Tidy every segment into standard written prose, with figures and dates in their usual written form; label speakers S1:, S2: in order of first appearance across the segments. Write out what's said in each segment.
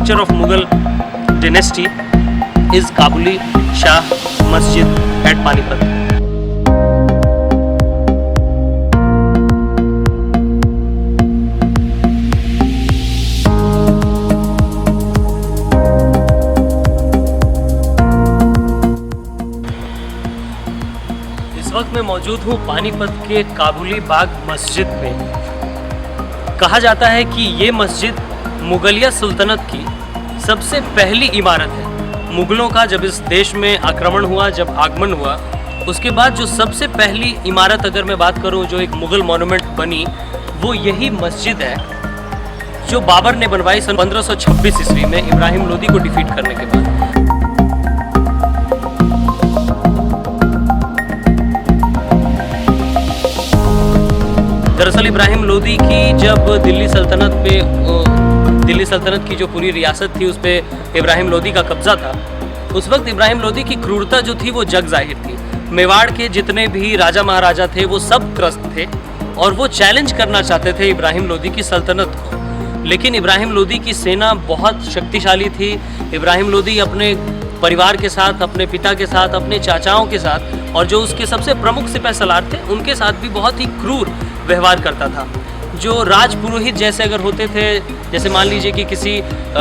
S1: structure of Mughal dynasty is Kabuli Shah Masjid at Panipat. इस वक्त मैं मौजूद हूँ पानीपत के काबुली बाग मस्जिद में। कहा जाता है कि ये मस्जिद मुगलिया सुल्तनत की सबसे पहली इमारत है। मुग़लों का जब इस देश में आक्रमण हुआ, जब आगमन हुआ, उसके बाद जो सबसे पहली इमारत अगर मैं बात करूं जो एक मुग़ल मॉन्यूमेंट बनी, वो यही मस्जिद है जो बाबर ने बनवाई सन 1526 ईस्वी में इब्राहिम लोदी को डिफीट करने के बाद। दरअसल इब्राहिम लोदी की जब दिल्ली सल्तनत की जो पूरी रियासत थी उस पर इब्राहिम लोदी का कब्जा था, उस वक्त इब्राहिम लोदी की क्रूरता जो थी वो जग जाहिर थी। मेवाड़ के जितने भी राजा महाराजा थे वो सब त्रस्त थे और वो चैलेंज करना चाहते थे इब्राहिम लोदी की सल्तनत को। लेकिन इब्राहिम लोदी की सेना बहुत शक्तिशाली थी। इब्राहिम लोदी अपने परिवार के साथ, अपने पिता के साथ, अपने चाचाओं के साथ और जो उसके सबसे प्रमुख सिपह सलार थे उनके साथ भी बहुत ही क्रूर व्यवहार करता था। जो राजपुरोहित जैसे अगर होते थे, जैसे मान लीजिए कि किसी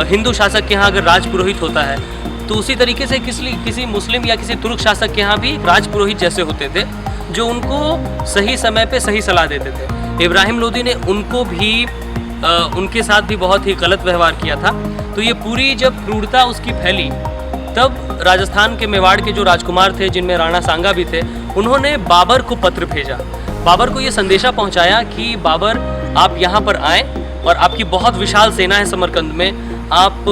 S1: हिंदू शासक के यहाँ अगर राजपुरोहित होता है तो उसी तरीके से किसी मुस्लिम या किसी तुर्क शासक के यहाँ भी राजपुरोहित जैसे होते थे जो उनको सही समय पे सही सलाह देते थे। इब्राहिम लोदी ने उनको भी उनके साथ भी बहुत ही गलत व्यवहार किया था। तो ये पूरी जब क्रूरता उसकी फैली तब राजस्थान के मेवाड़ के जो राजकुमार थे, जिनमें राणा सांगा भी थे, उन्होंने बाबर को पत्र भेजा। बाबर को ये संदेशा पहुंचाया कि बाबर आप यहाँ पर आएँ और आपकी बहुत विशाल सेना है समरकंद में, आप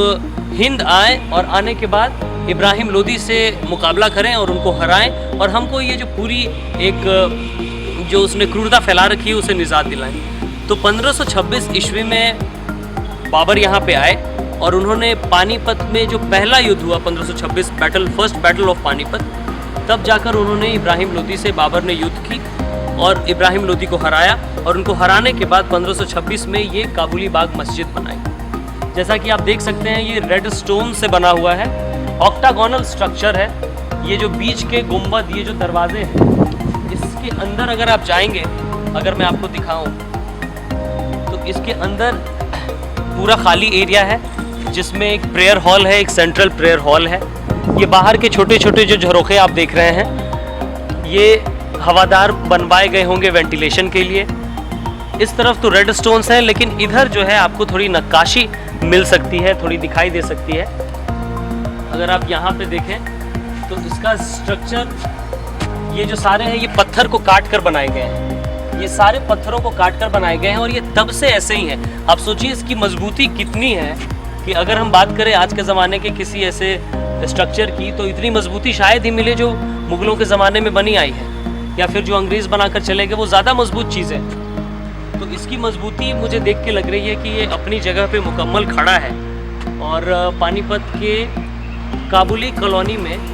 S1: हिंद आएँ और आने के बाद इब्राहिम लोदी से मुकाबला करें और उनको हराएं और हमको ये जो पूरी एक जो उसने क्रूरता फैला रखी है उसे निजात दिलाएं। तो 1526 ईस्वी में बाबर यहाँ पे आए और उन्होंने पानीपत में जो पहला युद्ध हुआ 1526 फर्स्ट बैटल ऑफ पानीपत, तब जाकर उन्होंने इब्राहिम लोदी से बाबर ने युद्ध की और इब्राहिम लोदी को हराया और उनको हराने के बाद 1526 में ये काबुली बाग मस्जिद बनाई। जैसा कि आप देख सकते हैं ये रेड स्टोन से बना हुआ है, ऑक्टागोनल स्ट्रक्चर है। ये जो बीच के गुंबद, ये जो दरवाजे हैं, इसके अंदर अगर आप जाएंगे, अगर मैं आपको दिखाऊं तो इसके अंदर पूरा खाली एरिया है जिसमें एक प्रेयर हॉल है, एक सेंट्रल प्रेयर हॉल है। ये बाहर के छोटे छोटे जो झरोखे आप देख रहे हैं ये हवादार बनवाए गए होंगे वेंटिलेशन के लिए। इस तरफ तो रेड स्टोन्स हैं, लेकिन इधर जो है आपको थोड़ी नक्काशी मिल सकती है, थोड़ी दिखाई दे सकती है। अगर आप यहाँ पे देखें तो इसका स्ट्रक्चर, ये जो सारे हैं ये पत्थर को काट कर बनाए गए हैं। ये सारे पत्थरों को काट कर बनाए गए हैं और ये तब से ऐसे ही हैं। आप सोचिए इसकी मजबूती कितनी है कि अगर हम बात करें आज के ज़माने के किसी ऐसे स्ट्रक्चर की तो इतनी मजबूती शायद ही मिले जो मुग़लों के ज़माने में बनी आई है, या फिर जो अंग्रेज़ बनाकर चले गए वो ज़्यादा मजबूत चीज़ है। तो इसकी मजबूती मुझे देख के लग रही है कि ये अपनी जगह पे मुकम्मल खड़ा है। और पानीपत के काबुली कॉलोनी में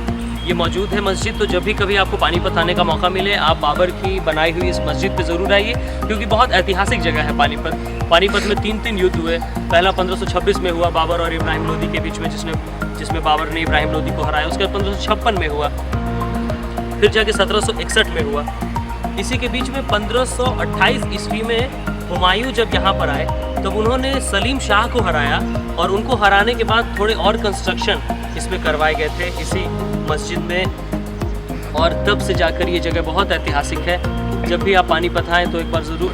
S1: ये मौजूद है मस्जिद। तो जब भी कभी आपको पानीपत आने का मौका मिले आप बाबर की बनाई हुई इस मस्जिद पे ज़रूर आइए, क्योंकि बहुत ऐतिहासिक जगह है पानीपत में 3 युद्ध हुए। पहला 1526 में हुआ बाबर और इब्राहिम लोदी के बीच में, जिसमें बाबर ने इब्राहिम लोदी को हराया। उसके बाद 1556 में हुआ, फिर जाके 1761 में हुआ। इसी के बीच में 1528 ईस्वी में हुमायूं जब यहाँ पर आए तब उन्होंने सलीम शाह को हराया और उनको हराने के बाद थोड़े और कंस्ट्रक्शन इसमें करवाए गए थे इसी मस्जिद में। और तब से जाकर ये जगह बहुत ऐतिहासिक है। जब भी आप पानीपत आएँ तो एक बार ज़रूर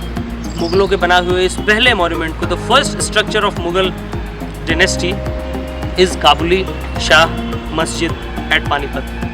S1: मुग़लों के बनाए हुए इस पहले मॉन्यूमेंट को, the first structure of Mughal dynasty is Kabuli Shah Masjid at Panipat.